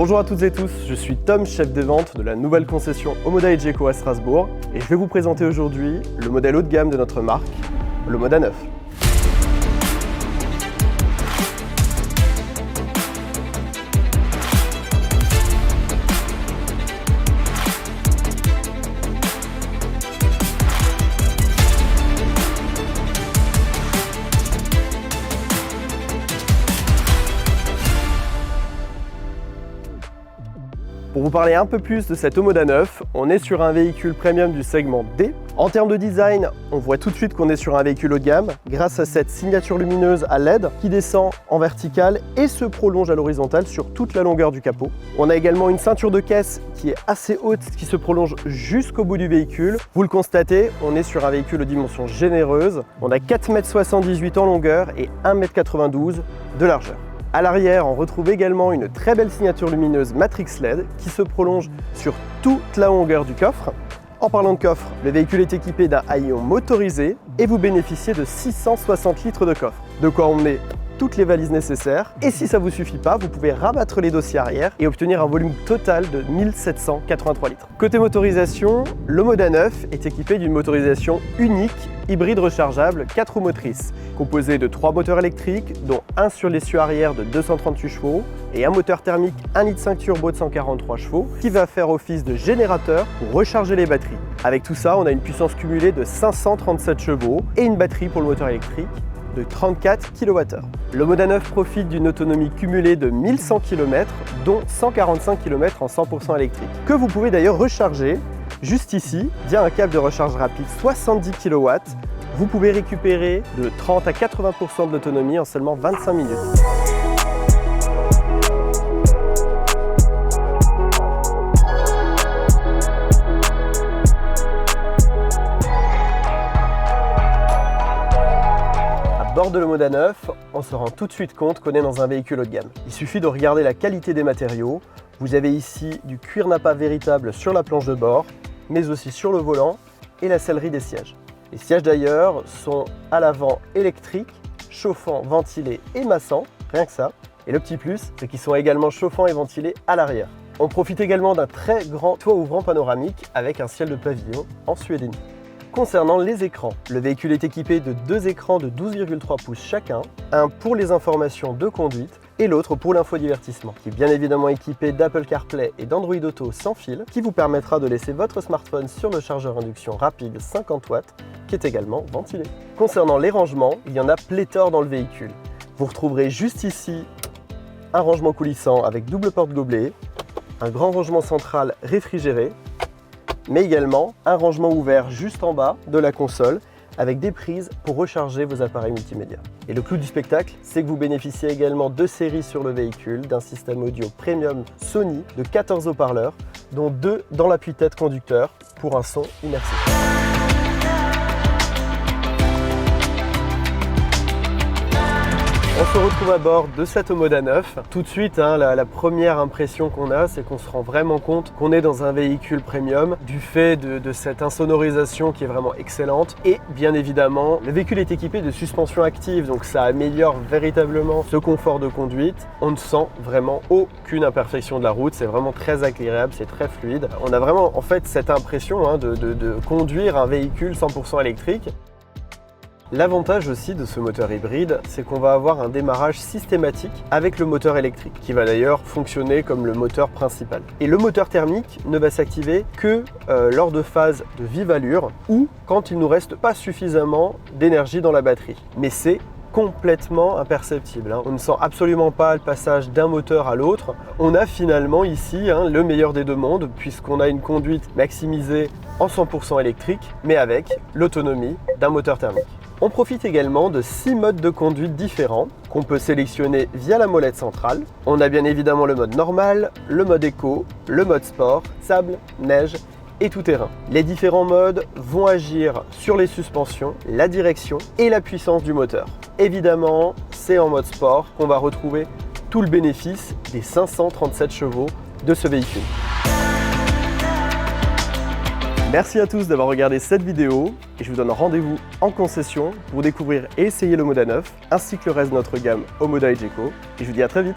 Bonjour à toutes et tous, je suis Tom, chef des ventes de la nouvelle concession Omoda Iveco à Strasbourg et je vais vous présenter aujourd'hui le modèle haut de gamme de notre marque, le Moda 9. Pour vous parler un peu plus de cette Omoda 9, on est sur un véhicule premium du segment D. En termes de design, on voit tout de suite qu'on est sur un véhicule haut de gamme grâce à cette signature lumineuse à LED qui descend en verticale et se prolonge à l'horizontale sur toute la longueur du capot. On a également une ceinture de caisse qui est assez haute, qui se prolonge jusqu'au bout du véhicule. Vous le constatez, on est sur un véhicule aux dimensions généreuses. On a 4,78 m en longueur et 1,92 m de largeur. À l'arrière, on retrouve également une très belle signature lumineuse Matrix LED qui se prolonge sur toute la longueur du coffre. En parlant de coffre, le véhicule est équipé d'un haillon motorisé et vous bénéficiez de 660 litres de coffre. De quoi emmener toutes les valises nécessaires. Et si ça ne vous suffit pas, vous pouvez rabattre les dossiers arrière et obtenir un volume total de 1783 litres. Côté motorisation, le Moda 9 est équipé d'une motorisation unique hybride rechargeable 4 roues motrices, composé de 3 moteurs électriques, dont un sur l'essieu arrière de 238 chevaux et un moteur thermique 1,5 litre turbo de 143 chevaux qui va faire office de générateur pour recharger les batteries. Avec tout ça, on a une puissance cumulée de 537 chevaux et une batterie pour le moteur électrique de 34 kWh. Le Moda 9 profite d'une autonomie cumulée de 1100 km, dont 145 km en 100% électrique, que vous pouvez d'ailleurs recharger juste ici via un câble de recharge rapide 70 kW. Vous pouvez récupérer de 30 à 80% de l'autonomie en seulement 25 minutes. À bord de le Moda 9, on se rend tout de suite compte qu'on est dans un véhicule haut de gamme. Il suffit de regarder la qualité des matériaux. Vous avez ici du cuir nappa véritable sur la planche de bord, mais aussi sur le volant et la sellerie des sièges. Les sièges d'ailleurs sont à l'avant électriques, chauffants, ventilés et massants, rien que ça. Et le petit plus, c'est qu'ils sont également chauffants et ventilés à l'arrière. On profite également d'un très grand toit ouvrant panoramique avec un ciel de pavillon en suédénie. Concernant les écrans, le véhicule est équipé de 2 écrans de 12,3 pouces chacun, un pour les informations de conduite et l'autre pour l'infodivertissement, qui est bien évidemment équipé d'Apple CarPlay et d'Android Auto sans fil, qui vous permettra de laisser votre smartphone sur le chargeur induction rapide 50 watts, qui est également ventilé. Concernant les rangements, il y en a pléthore dans le véhicule. Vous retrouverez juste ici un rangement coulissant avec double porte-gobelet, un grand rangement central réfrigéré, mais également un rangement ouvert juste en bas de la console avec des prises pour recharger vos appareils multimédia. Et le clou du spectacle, c'est que vous bénéficiez également de séries sur le véhicule d'un système audio premium Sony de 14 haut-parleurs, dont 2 dans l'appui-tête conducteur pour un son immersif. On se retrouve à bord de cette Omoda 9. Tout de suite, la première impression qu'on a, c'est qu'on se rend vraiment compte qu'on est dans un véhicule premium du fait de cette insonorisation qui est vraiment excellente. Et bien évidemment, le véhicule est équipé de suspension active, donc ça améliore véritablement ce confort de conduite. On ne sent vraiment aucune imperfection de la route, c'est vraiment très agréable, c'est très fluide. On a vraiment en fait cette impression de conduire un véhicule 100% électrique. L'avantage aussi de ce moteur hybride, c'est qu'on va avoir un démarrage systématique avec le moteur électrique, qui va d'ailleurs fonctionner comme le moteur principal. Et le moteur thermique ne va s'activer que lors de phases de vive allure ou quand il ne nous reste pas suffisamment d'énergie dans la batterie. Mais c'est complètement imperceptible. On ne sent absolument pas le passage d'un moteur à l'autre. On a finalement ici le meilleur des deux mondes, puisqu'on a une conduite maximisée en 100% électrique, mais avec l'autonomie d'un moteur thermique. On profite également de 6 modes de conduite différents qu'on peut sélectionner via la molette centrale. On a bien évidemment le mode normal, le mode éco, le mode sport, sable, neige et tout-terrain. Les différents modes vont agir sur les suspensions, la direction et la puissance du moteur. Évidemment, c'est en mode sport qu'on va retrouver tout le bénéfice des 537 chevaux de ce véhicule. Merci à tous d'avoir regardé cette vidéo et je vous donne rendez-vous en concession pour découvrir et essayer le Moda 9 ainsi que le reste de notre gamme Omoda Iveco et je vous dis à très vite.